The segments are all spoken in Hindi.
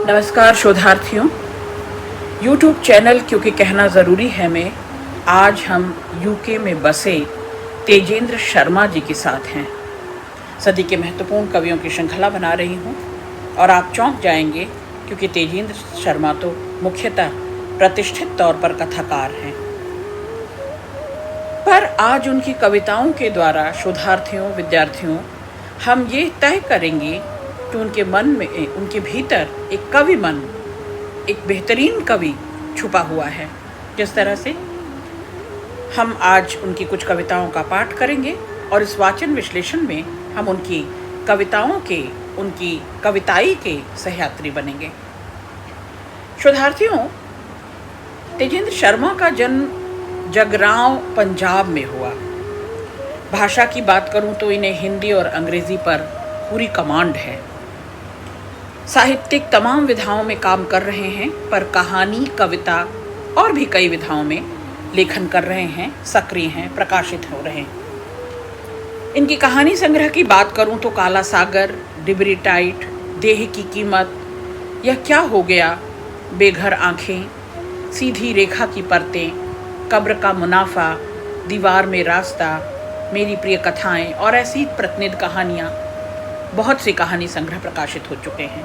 नमस्कार शोधार्थियों। YouTube चैनल क्योंकि कहना ज़रूरी है में आज हम यूके में बसे तेजेंद्र शर्मा जी के साथ हैं। सदी के महत्वपूर्ण कवियों की श्रृंखला बना रही हूँ और आप चौंक जाएंगे क्योंकि तेजेंद्र शर्मा तो मुख्यतः प्रतिष्ठित तौर पर कथाकार हैं, पर आज उनकी कविताओं के द्वारा शोधार्थियों, विद्यार्थियों, हम ये तय करेंगे कि उनके मन में, उनके भीतर एक कवि मन, एक बेहतरीन कवि छुपा हुआ है। जिस तरह से हम आज उनकी कुछ कविताओं का पाठ करेंगे और इस वाचन विश्लेषण में हम उनकी कविताओं के, उनकी कविताई के सहयात्री बनेंगे। शोधार्थियों, तेजेंद्र शर्मा का जन्म जगरांव, पंजाब में हुआ। भाषा की बात करूं तो इन्हें हिंदी और अंग्रेजी पर पूरी कमांड है। साहित्यिक तमाम विधाओं में काम कर रहे हैं, पर कहानी, कविता और भी कई विधाओं में लेखन कर रहे हैं, सक्रिय हैं, प्रकाशित हो रहे हैं। इनकी कहानी संग्रह की बात करूं तो काला सागर, डिबरी टाइट, देह की कीमत, यह क्या हो गया, बेघर आंखें, सीधी रेखा की परतें, कब्र का मुनाफा, दीवार में रास्ता, मेरी प्रिय कथाएं और ऐसी प्रतिनिध कहानियाँ, बहुत सी कहानी संग्रह प्रकाशित हो चुके हैं।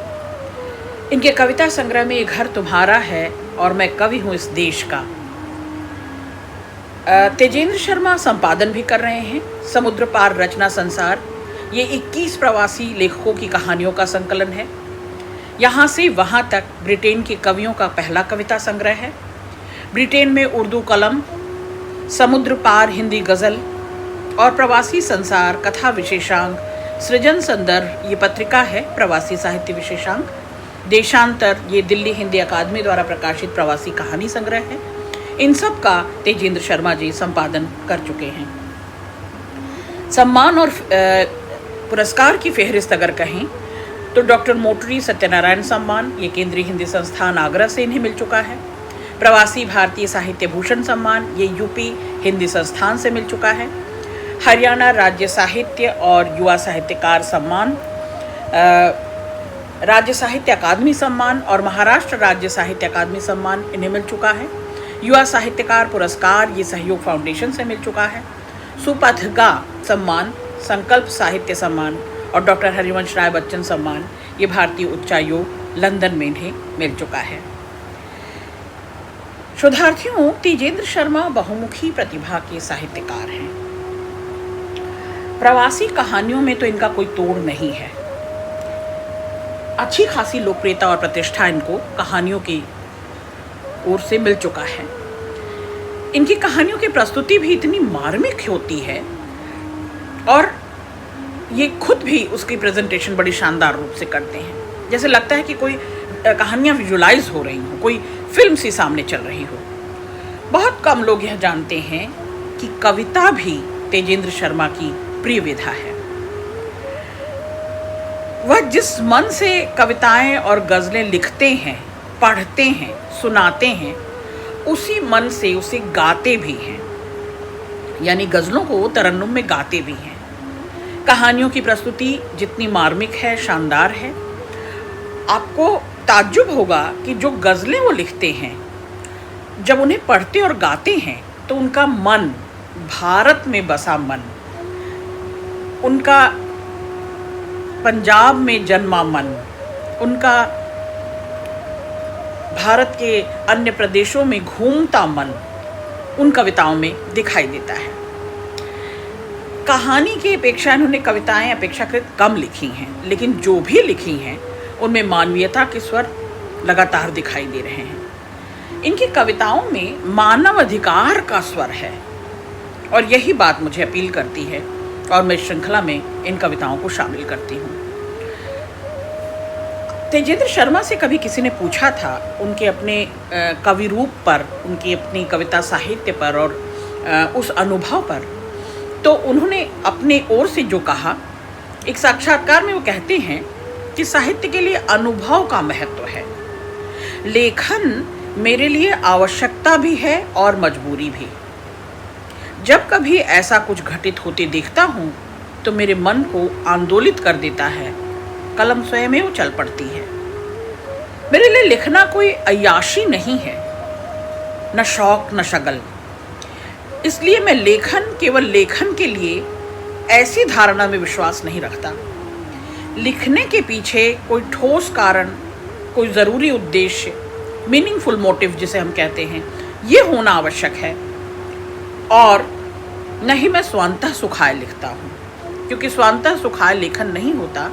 इनके कविता संग्रह में ये घर तुम्हारा है और मैं कवि हूँ इस देश का। तेजेंद्र शर्मा संपादन भी कर रहे हैं। समुद्र पार रचना संसार, ये 21 प्रवासी लेखकों की कहानियों का संकलन है। यहाँ से वहाँ तक ब्रिटेन के कवियों का पहला कविता संग्रह है। ब्रिटेन में उर्दू कलम, समुद्र पार हिंदी गज़ल और प्रवासी संसार कथा विशेषांक, सृजन संदर्भ ये पत्रिका है प्रवासी साहित्य विशेषांक, देशांतर ये दिल्ली हिंदी अकादमी द्वारा प्रकाशित प्रवासी कहानी संग्रह है। इन सब का तेजेंद्र शर्मा जी संपादन कर चुके हैं। सम्मान और पुरस्कार की फेहरिस्त अगर कहें तो डॉक्टर मोटरी सत्यनारायण सम्मान, ये केंद्रीय हिंदी संस्थान आगरा से इन्हें मिल चुका है। प्रवासी भारतीय साहित्य भूषण सम्मान, ये यूपी हिंदी संस्थान से मिल चुका है। हरियाणा राज्य साहित्य और युवा साहित्यकार सम्मान, राज्य साहित्य अकादमी सम्मान और महाराष्ट्र राज्य साहित्य अकादमी सम्मान इन्हें मिल चुका है। युवा साहित्यकार पुरस्कार ये सहयोग फाउंडेशन से मिल चुका है। सुपथगा सम्मान, संकल्प साहित्य सम्मान और डॉक्टर हरिवंश राय बच्चन सम्मान ये भारतीय उच्चायोग लंदन में इन्हें मिल चुका है। शोधार्थियों, तेजेंद्र शर्मा बहुमुखी प्रतिभा के साहित्यकार हैं। प्रवासी कहानियों में तो इनका कोई तोड़ नहीं है। अच्छी खासी लोकप्रियता और प्रतिष्ठा इनको कहानियों की ओर से मिल चुका है। इनकी कहानियों की प्रस्तुति भी इतनी मार्मिक होती है और ये खुद भी उसकी प्रेजेंटेशन बड़ी शानदार रूप से करते हैं। जैसे लगता है कि कोई कहानियाँ विजुलाइज हो रही हो, कोई फिल्म सी सामने चल रही हो। बहुत कम लोग यह जानते हैं कि कविता भी तेजेंद्र शर्मा की प्रिय विधा है। वह जिस मन से कविताएं और गज़लें लिखते हैं, पढ़ते हैं, सुनाते हैं, उसी मन से उसे गाते भी हैं, यानी गज़लों को तरन्नुम में गाते भी हैं। कहानियों की प्रस्तुति जितनी मार्मिक है, शानदार है, आपको ताज्जुब होगा कि जो गज़लें वो लिखते हैं, जब उन्हें पढ़ते और गाते हैं तो उनका मन, भारत में बसा मन, उनका पंजाब में जन्मा मन, उनका भारत के अन्य प्रदेशों में घूमता मन उन कविताओं में दिखाई देता है। कहानी की अपेक्षा इन्होंने कविताएं अपेक्षाकृत कम लिखी हैं, लेकिन जो भी लिखी हैं उनमें मानवीयता के स्वर लगातार दिखाई दे रहे हैं। इनकी कविताओं में मानव अधिकार का स्वर है और यही बात मुझे अपील करती है और मैं श्रृंखला में इन कविताओं को शामिल करती हूँ। तेजेंद्र शर्मा से कभी किसी ने पूछा था उनके अपने कवि रूप पर, उनकी अपनी कविता साहित्य पर और उस अनुभव पर, तो उन्होंने अपने ओर से जो कहा, एक साक्षात्कार में वो कहते हैं कि साहित्य के लिए अनुभव का महत्व है। लेखन मेरे लिए आवश्यकता भी है और मजबूरी भी। जब कभी ऐसा कुछ घटित होते देखता हूँ तो मेरे मन को आंदोलित कर देता है, कलम स्वयं वो चल पड़ती है। मेरे लिए लिखना कोई अय्याशी नहीं है, न शौक न शगल। इसलिए मैं लेखन केवल लेखन के लिए ऐसी धारणा में विश्वास नहीं रखता। लिखने के पीछे कोई ठोस कारण, कोई ज़रूरी उद्देश्य, मीनिंगफुल मोटिव जिसे हम कहते हैं, ये होना आवश्यक है। और न ही मैं स्वांतः सुखाय लिखता हूँ, क्योंकि स्वांतः सुखाय लेखन नहीं होता।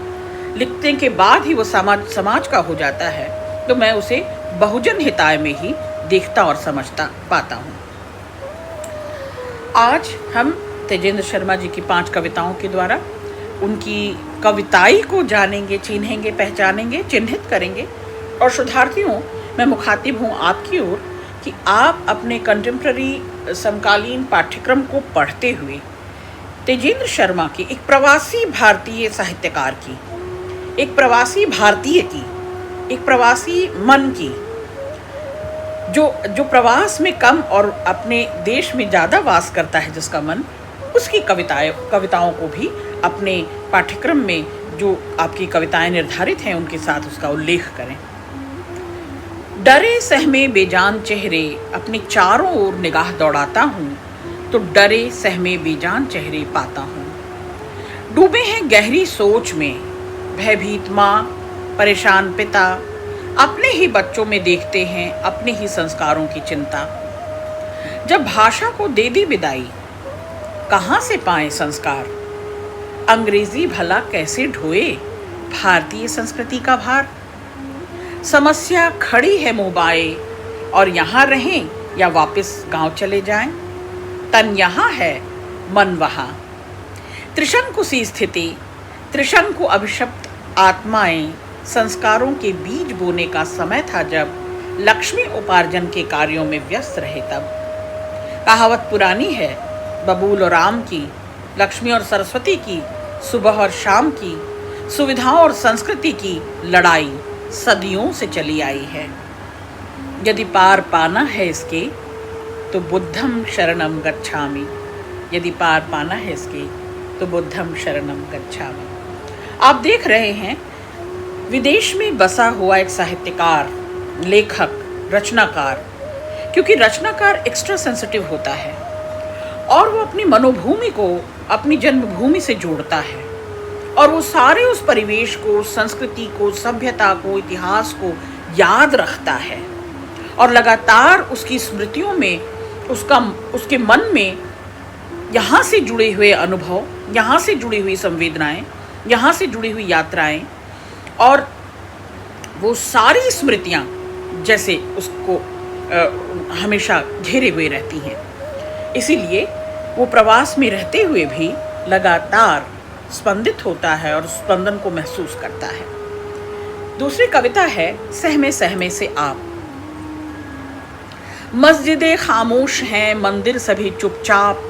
लिखने के बाद ही वो समाज का हो जाता है, तो मैं उसे बहुजन हिताय में ही देखता और समझता पाता हूँ। आज हम तेजेंद्र शर्मा जी की 5 कविताओं के द्वारा उनकी कविताई को जानेंगे, चिन्हेंगे, पहचानेंगे, चिन्हित करेंगे। और शोधार्थियों, मैं मुखातिब हूँ आपकी ओर कि आप अपने कंटेम्प्ररी समकालीन पाठ्यक्रम को पढ़ते हुए तेजेंद्र शर्मा की, एक प्रवासी भारतीय साहित्यकार की, एक प्रवासी भारतीय की, एक प्रवासी मन की, जो प्रवास में कम और अपने देश में ज़्यादा वास करता है जिसका मन, उसकी कविताओं को भी अपने पाठ्यक्रम में जो आपकी कविताएं निर्धारित हैं उनके साथ उसका उल्लेख करें। डरे सहमे बेजान चेहरे अपने चारों ओर निगाह दौड़ाता हूँ, तो डरे सहमे बेजान चेहरे पाता हूँ। डूबे हैं गहरी सोच में भयभीत माँ, परेशान पिता, अपने ही बच्चों में देखते हैं अपने ही संस्कारों की चिंता। जब भाषा को दे दी विदाई, कहाँ से पाएं संस्कार, अंग्रेजी भला कैसे ढोए भारतीय संस्कृति का भार। समस्या खड़ी है मोबाए, और यहाँ रहें या वापस गांव चले जाएं, तन यहाँ है मन वहाँ। त्रिशंकु सी स्थिति, त्रिशंकु अभिशप्त आत्माएं, संस्कारों के बीज बोने का समय था जब लक्ष्मी उपार्जन के कार्यों में व्यस्त रहे तब। कहावत पुरानी है बबूल और आम की, लक्ष्मी और सरस्वती की, सुबह और शाम की, सुविधाओं और संस्कृति की लड़ाई सदियों से चली आई है। यदि पार पाना है इसके तो बुद्धम शरणम गच्छामि, यदि पार पाना है इसके तो बुद्धम शरणम गच्छामि। आप देख रहे हैं विदेश में बसा हुआ एक साहित्यकार, लेखक, रचनाकार, क्योंकि रचनाकार एक्स्ट्रा सेंसिटिव होता है और वो अपनी मनोभूमि को अपनी जन्मभूमि से जोड़ता है, और वो सारे उस परिवेश को, संस्कृति को, सभ्यता को, इतिहास को याद रखता है, और लगातार उसकी स्मृतियों में, उसके मन में यहाँ से जुड़े हुए अनुभव, यहाँ से जुड़ी हुई संवेदनाएं, यहाँ से जुड़ी हुई यात्राएं और वो सारी स्मृतियाँ जैसे उसको हमेशा घेरे हुए रहती हैं। इसीलिए वो प्रवास में रहते हुए भी लगातार स्पंदित होता है और स्पंदन को महसूस करता है। दूसरी कविता है सहमे सहमे से आप। मस्जिदें खामोश हैं, मंदिर सभी चुपचाप,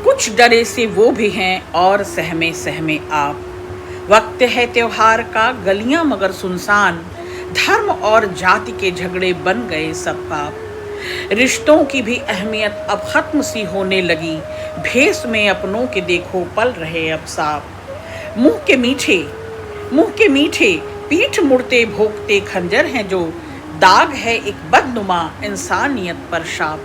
कुछ डरे से वो भी हैं और सहमे सहमे आप। वक्त है त्योहार का, गलियां मगर सुनसान, धर्म और जाति के झगड़े बन गए सब पाप। रिश्तों की भी अहमियत अब खत्म सी होने लगी, भेस में अपनों के देखो पल रहे अब साफ। मुंह के मीठे पीठ मुड़ते भोंकते खंजर हैं जो, दाग है एक बदनुमा इंसानियत पर शाप।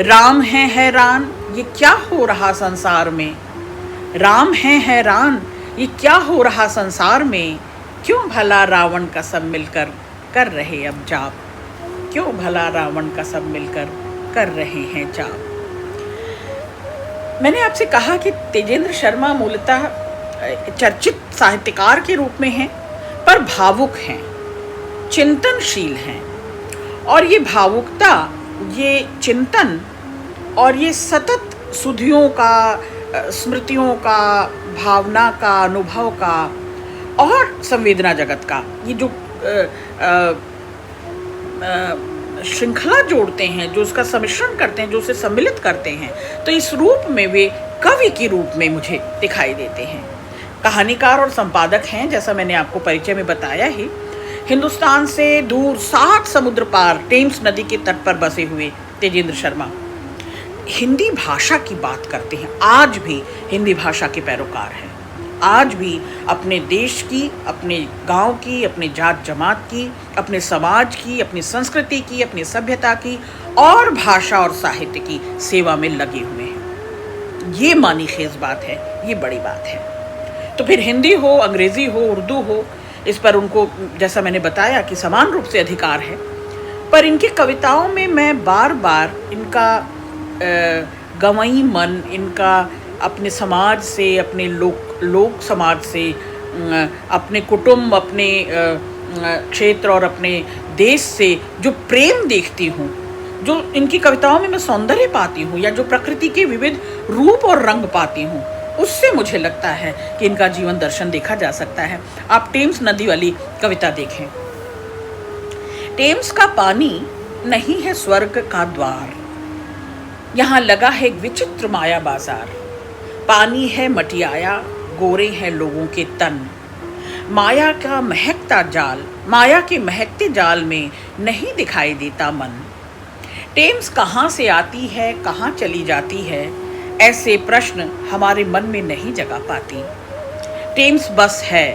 राम है हैरान ये क्या हो रहा संसार में, राम है हैरान ये क्या हो रहा संसार में, क्यों भला रावण का सब मिलकर कर रहे अब जाप, क्यों भला रावण का सब मिलकर कर रहे हैं जाप। मैंने आपसे कहा कि तेजेंद्र शर्मा मूलतः चर्चित साहित्यकार के रूप में हैं, पर भावुक हैं, चिंतनशील हैं, और ये भावुकता, ये चिंतन और ये सतत सुधियों का, स्मृतियों का, भावना का, अनुभव का और संवेदना जगत का ये जो श्रृंखला जोड़ते हैं, जो उसका सम्मिश्रण करते हैं, जो उसे सम्मिलित करते हैं, तो इस रूप में वे कवि के रूप में मुझे दिखाई देते हैं। कहानीकार और संपादक हैं, जैसा मैंने आपको परिचय में बताया ही। हिंदुस्तान से दूर 60 समुद्र पार टेम्स नदी के तट पर बसे हुए तेजेंद्र शर्मा हिंदी भाषा की बात करते हैं, आज भी हिंदी भाषा के पैरोकार हैं। आज भी अपने देश की, अपने गांव की, अपने जात जमात की, अपने समाज की, अपनी संस्कृति की, अपनी सभ्यता की और भाषा और साहित्य की सेवा में लगे हुए हैं। ये मानी खेज बात है, ये बड़ी बात है। तो फिर हिंदी हो, अंग्रेजी हो, उर्दू हो, इस पर उनको जैसा मैंने बताया कि समान रूप से अधिकार है। पर इनकी कविताओं में मैं बार बार इनका गंवई मन, इनका अपने समाज से, अपने लोक समाज से, अपने कुटुंब, अपने क्षेत्र और अपने देश से जो प्रेम देखती हूँ, जो इनकी कविताओं में मैं सौंदर्य पाती हूँ, या जो प्रकृति के विविध रूप और रंग पाती हूँ, उससे मुझे लगता है कि इनका जीवन दर्शन देखा जा सकता है। आप टेम्स नदी वाली कविता देखें। टेम्स का पानी नहीं है स्वर्ग का द्वार, यहाँ लगा है एक विचित्र माया बाजार। पानी है मटियाया, गोरे हैं लोगों के तन, माया का महकता जाल, माया के महकते जाल में नहीं दिखाई देता मन। टेम्स कहाँ से आती है, कहाँ चली जाती है, ऐसे प्रश्न हमारे मन में नहीं जगा पाती। टेम्स बस है,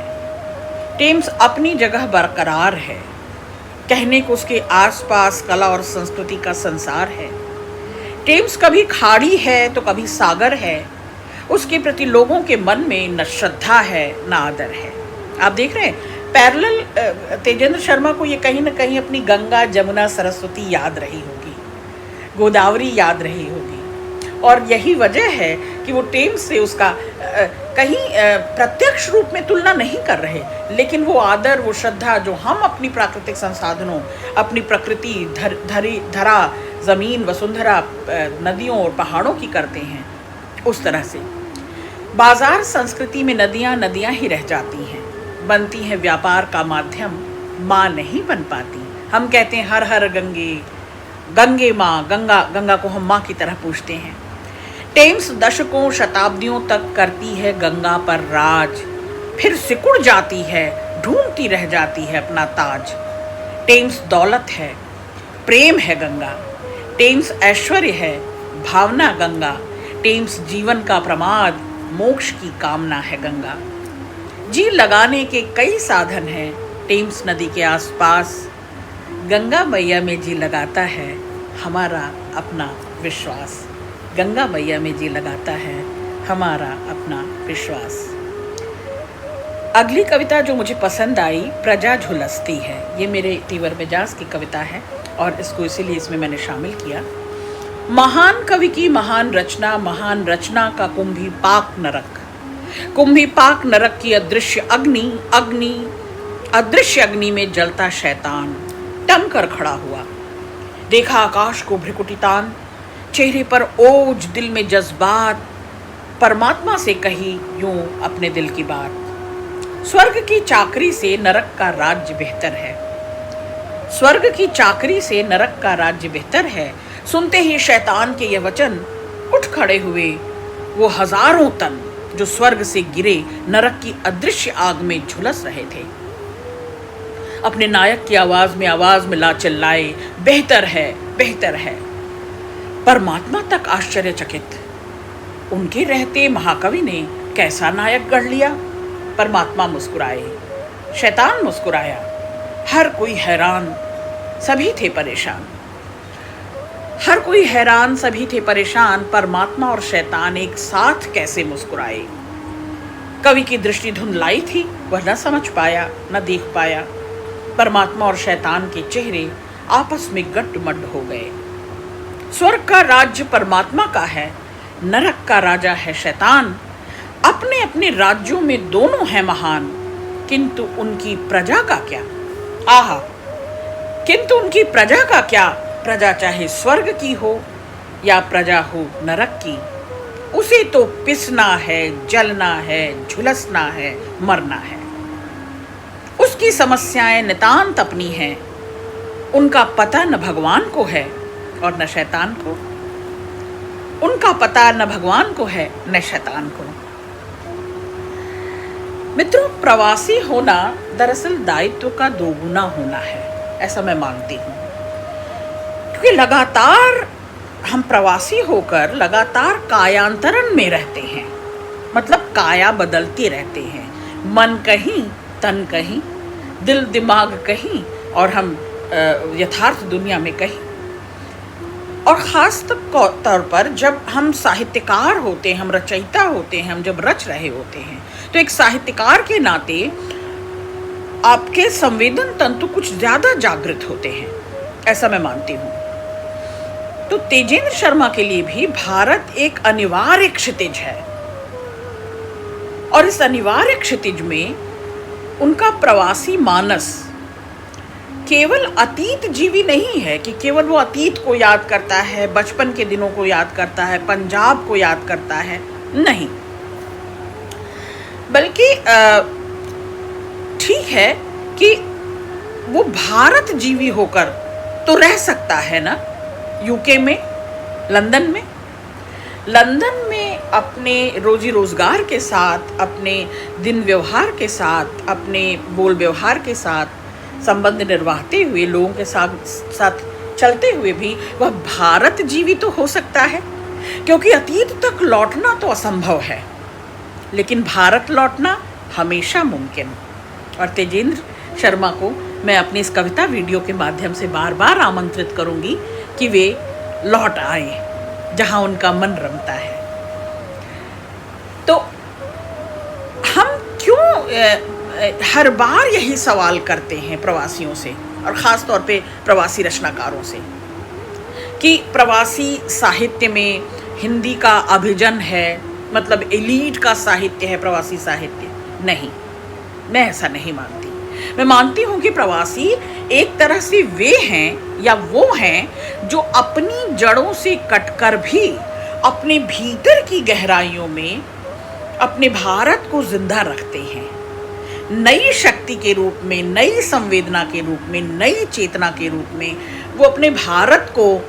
टेम्स अपनी जगह बरकरार है, कहने को उसके आसपास कला और संस्कृति का संसार है। टेम्स कभी खाड़ी है तो कभी सागर है, उसके प्रति लोगों के मन में न श्रद्धा है न आदर है। आप देख रहे हैं पैरेलल, तेजेंद्र शर्मा को ये कहीं ना कहीं अपनी गंगा, जमुना, सरस्वती याद रही होगी, गोदावरी याद रही होगी, और यही वजह है कि वो टेम्स से उसका कहीं प्रत्यक्ष रूप में तुलना नहीं कर रहे, लेकिन वो आदर, वो श्रद्धा जो हम अपनी प्राकृतिक संसाधनों, अपनी प्रकृति, धरा, जमीन, वसुंधरा, नदियों और पहाड़ों की करते हैं, उस तरह से बाजार संस्कृति में नदियाँ नदियाँ ही रह जाती हैं, बनती हैं व्यापार का माध्यम, माँ नहीं बन पाती। हम कहते हैं हर हर गंगे, गंगे माँ, गंगा, गंगा को हम माँ की तरह पूछते हैं। टेम्स दशकों शताब्दियों तक करती है गंगा पर राज, फिर सिकुड़ जाती है, ढूंढती रह जाती है अपना ताज। टेम्स दौलत है, प्रेम है गंगा, टेम्स ऐश्वर्य है, भावना गंगा, टेम्स जीवन का प्रमाद, मोक्ष की कामना है गंगा। जी लगाने के कई साधन हैं टेम्स नदी के आसपास, गंगा मैया में जी लगाता है हमारा अपना विश्वास, गंगा मैया में जी लगाता है हमारा अपना विश्वास। अगली कविता जो मुझे पसंद आई, प्रजा झुलसती है, ये मेरे तीवर मिजाज की कविता है और इसको इसीलिए इसमें मैंने शामिल किया। महान कवि की महान रचना का कुंभी पाक नरक, कुंभी पाक नरक की अदृश्य अदृश्य अग्नि में जलता शैतान टम कर खड़ा हुआ। देखा आकाश को भ्रिकुटितान, चेहरे पर ओज, दिल में जज्बात, परमात्मा से कही यूं अपने दिल की बात। स्वर्ग की चाकरी से नरक का राज्य बेहतर है, स्वर्ग की चाकरी से नरक का राज्य बेहतर है। सुनते ही शैतान के ये वचन उठ खड़े हुए वो हजारों तन जो स्वर्ग से गिरे नरक की अदृश्य आग में झुलस रहे थे। अपने नायक की आवाज में ला चिल्लाए, बेहतर है, बेहतर है। परमात्मा तक आश्चर्यचकित, उनके रहते महाकवि ने कैसा नायक गढ़ लिया। परमात्मा मुस्कुराए, शैतान मुस्कुराया, हर कोई हैरान, सभी थे परेशान। हर कोई हैरान, सभी थे परेशान, परमात्मा और शैतान एक साथ कैसे मुस्कुराए। कवि की दृष्टि धुंधलाई थी, वह न समझ पाया, न देख पाया। परमात्मा और शैतान के चेहरे आपस में गड्ढ-मड्ढ हो गए। स्वर्ग का राज्य परमात्मा का है, नरक का राजा है शैतान। अपने अपने राज्यों में दोनों हैं महान, किंतु उनकी प्रजा का क्या। आहा, किंतु उनकी प्रजा का क्या। प्रजा चाहे स्वर्ग की हो या प्रजा हो नरक की, उसे तो पिसना है, जलना है, झुलसना है, मरना है। उसकी समस्याएं नितांत अपनी हैं, उनका पता न भगवान को है और न शैतान को, उनका पता न भगवान को है न शैतान को। मित्रों, प्रवासी होना दरअसल दायित्व का दोगुना होना है, ऐसा मैं मानती हूँ। क्योंकि लगातार हम प्रवासी होकर लगातार कायांतरण में रहते हैं। मतलब काया बदलते रहते हैं, मन कहीं तन कहीं, दिल दिमाग कहीं और हम यथार्थ दुनिया में कहीं। और ख़ास तौर पर जब हम साहित्यकार होते हैं, हम रचयिता होते हैं, हम जब रच रहे होते हैं, तो एक साहित्यकार के नाते आपके संवेदन तंतु कुछ ज़्यादा जागृत होते हैं, ऐसा मैं मानती हूँ। तो तेजेंद्र शर्मा के लिए भी भारत एक अनिवार्य क्षितिज है, और इस अनिवार्य क्षितिज में उनका प्रवासी मानस केवल अतीत जीवी नहीं है कि केवल वो अतीत को याद करता है, बचपन के दिनों को याद करता है, पंजाब को याद करता है, नहीं, बल्कि ठीक है कि वो भारत जीवी होकर तो रह सकता है ना, यूके में, लंदन में अपने रोजी रोजगार के साथ, अपने दिन व्यवहार के साथ, अपने बोल व्यवहार के साथ संबंध निर्वाहते हुए, लोगों के साथ चलते हुए भी वह भारत जीवी तो हो सकता है, क्योंकि अतीत तक लौटना तो असंभव है, लेकिन भारत लौटना हमेशा मुमकिन। और तेजेंद्र शर्मा को मैं अपनी इस कविता वीडियो के माध्यम से बार बार आमंत्रित करूंगी कि वे लौट आए जहां उनका मन रमता है। तो हम क्यों हर बार यही सवाल करते हैं प्रवासियों से, और ख़ास तौर पे प्रवासी रचनाकारों से, कि प्रवासी साहित्य में हिंदी का अभिजन है, मतलब एलीट का साहित्य है प्रवासी साहित्य? नहीं, मैं ऐसा नहीं मानती। मैं मानती हूँ कि प्रवासी एक तरह से वे हैं या वो हैं जो अपनी जड़ों से कटकर भी अपने भीतर की गहराइयों में अपने भारत को जिंदा रखते हैं, नई शक्ति के रूप में, नई संवेदना के रूप में, नई चेतना के रूप में वो अपने भारत को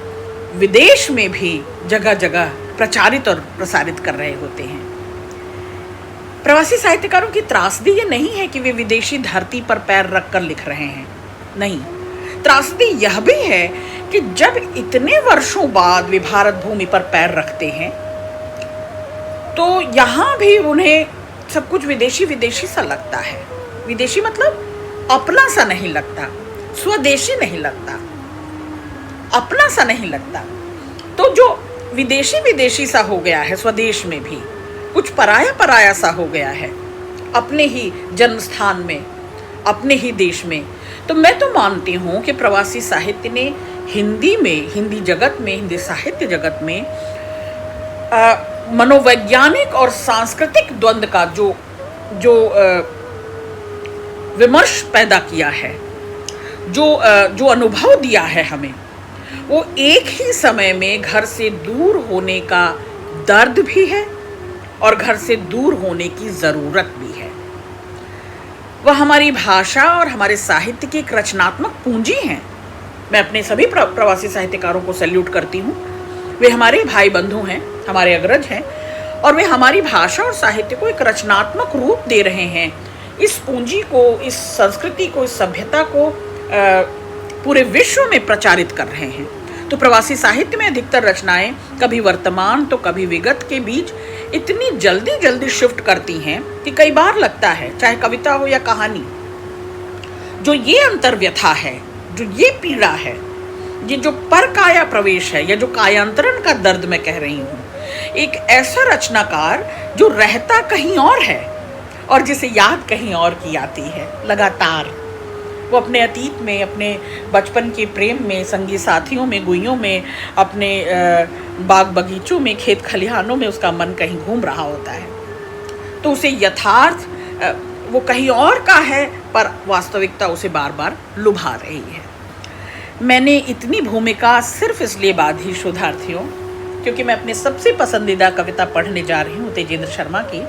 विदेश में भी जगह जगह प्रचारित और प्रसारित कर रहे होते हैं। प्रवासी साहित्यकारों की त्रासदी ये नहीं है कि वे विदेशी धरती पर पैर रखकर लिख रहे हैं, नहीं, त्रासदी यह भी है कि जब इतने वर्षों बाद वे भारत भूमि पर पैर रखते हैं तो यहाँ भी उन्हें सब कुछ विदेशी विदेशी सा लगता है। विदेशी मतलब अपना सा नहीं लगता, स्वदेशी नहीं लगता, अपना सा नहीं लगता। तो जो विदेशी विदेशी सा हो गया है, स्वदेश में भी कुछ पराया पराया सा हो गया है, अपने ही जन्म स्थान में, अपने ही देश में। तो मैं तो मानती हूँ कि प्रवासी साहित्य ने हिंदी में, हिंदी जगत में, हिंदी साहित्य जगत में मनोवैज्ञानिक और सांस्कृतिक द्वंद्व का जो विमर्श पैदा किया है, जो अनुभव दिया है हमें, वो एक ही समय में घर से दूर होने का दर्द भी है और घर से दूर होने की ज़रूरत भी है। वह हमारी भाषा और हमारे साहित्य की एक रचनात्मक पूंजी हैं। मैं अपने सभी प्रवासी साहित्यकारों को सैल्यूट करती हूँ। वे हमारे भाई बंधु हैं, हमारे अग्रज हैं, और वे हमारी भाषा और साहित्य को एक रचनात्मक रूप दे रहे हैं। इस पूंजी को, इस संस्कृति को, इस सभ्यता को पूरे विश्व में प्रचारित कर रहे हैं। तो प्रवासी साहित्य में अधिकतर रचनाएं कभी वर्तमान तो कभी विगत के बीच इतनी जल्दी जल्दी शिफ्ट करती हैं कि कई बार लगता है, चाहे कविता हो या कहानी, जो ये अंतर्व्यथा है, जो ये पीड़ा है, ये जो पर काया प्रवेश है या जो कायांतरण का दर्द मैं कह रही हूँ, एक ऐसा रचनाकार जो रहता कहीं और है और जिसे याद कहीं और की आती है लगातार। वो अपने अतीत में, अपने बचपन के प्रेम में, संगी साथियों में, गुइयों में, अपने बाग बगीचों में, खेत खलिहानों में उसका मन कहीं घूम रहा होता है। तो उसे यथार्थ वो कहीं और का है, पर वास्तविकता उसे बार बार लुभा रही है। मैंने इतनी भूमिका सिर्फ इसलिए बांधी शोधार्थियों, क्योंकि मैं अपने सबसे पसंदीदा कविता पढ़ने जा रही हूँ तेजेंद्र शर्मा की।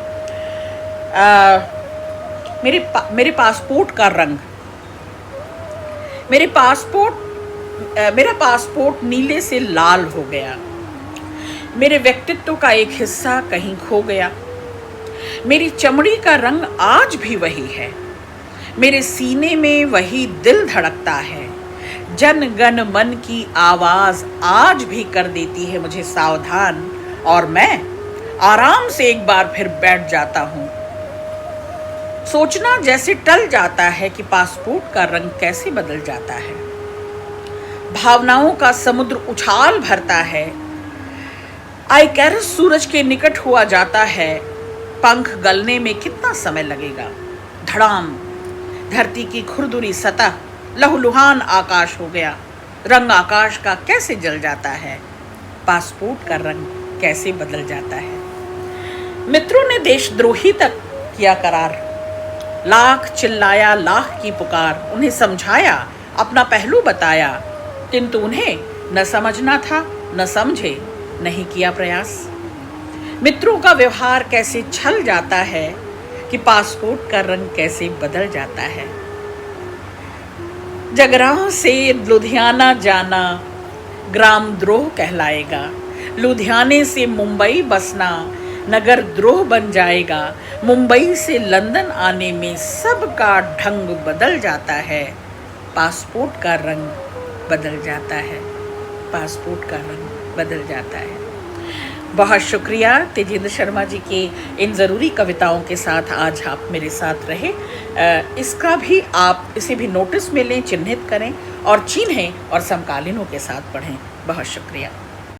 मेरे पासपोर्ट का रंग। मेरा पासपोर्ट नीले से लाल हो गया। मेरे व्यक्तित्व का एक हिस्सा कहीं खो गया। मेरी चमड़ी का रंग आज भी वही है। मेरे सीने में वही दिल धड़कता है। जन गण मन की आवाज आज भी कर देती है मुझे सावधान, और मैं आराम से एक बार फिर बैठ जाता हूं। सोचना जैसे टल जाता है कि पासपोर्ट का रंग कैसे बदल जाता है। भावनाओं का समुद्र उछाल भरता है। आइकैरस सूरज के निकट हुआ जाता है। पंख गलने में कितना समय लगेगा। धड़ाम, धरती की खुरदुरी सतह, लहूलुहान आकाश हो गया। रंग आकाश का कैसे जल जाता है। पासपोर्ट का रंग कैसे बदल जाता है। मित्रों ने देशद्रोही तक किया करार। लाख चिल्लाया, लाख की पुकार, उन्हें समझाया, अपना पहलू बताया, किंतु उन्हें न समझना था, न समझे, नहीं किया प्रयास। मित्रों का व्यवहार कैसे छल जाता है कि पासपोर्ट का रंग कैसे बदल जाता है। जगरांव से लुधियाना जाना ग्राम द्रोह कहलाएगा। लुधियाने से मुंबई बसना नगर द्रोह बन जाएगा। मुंबई से लंदन आने में सबका ढंग बदल जाता है। पासपोर्ट का रंग बदल जाता है। पासपोर्ट का रंग बदल जाता है। बहुत शुक्रिया तेजेंद्र शर्मा जी के इन ज़रूरी कविताओं के साथ आज आप मेरे साथ रहे। इसका भी आप इसे भी नोटिस में लें, चिन्हित करें और चिन्हें और समकालीनों के साथ पढ़ें। बहुत शुक्रिया।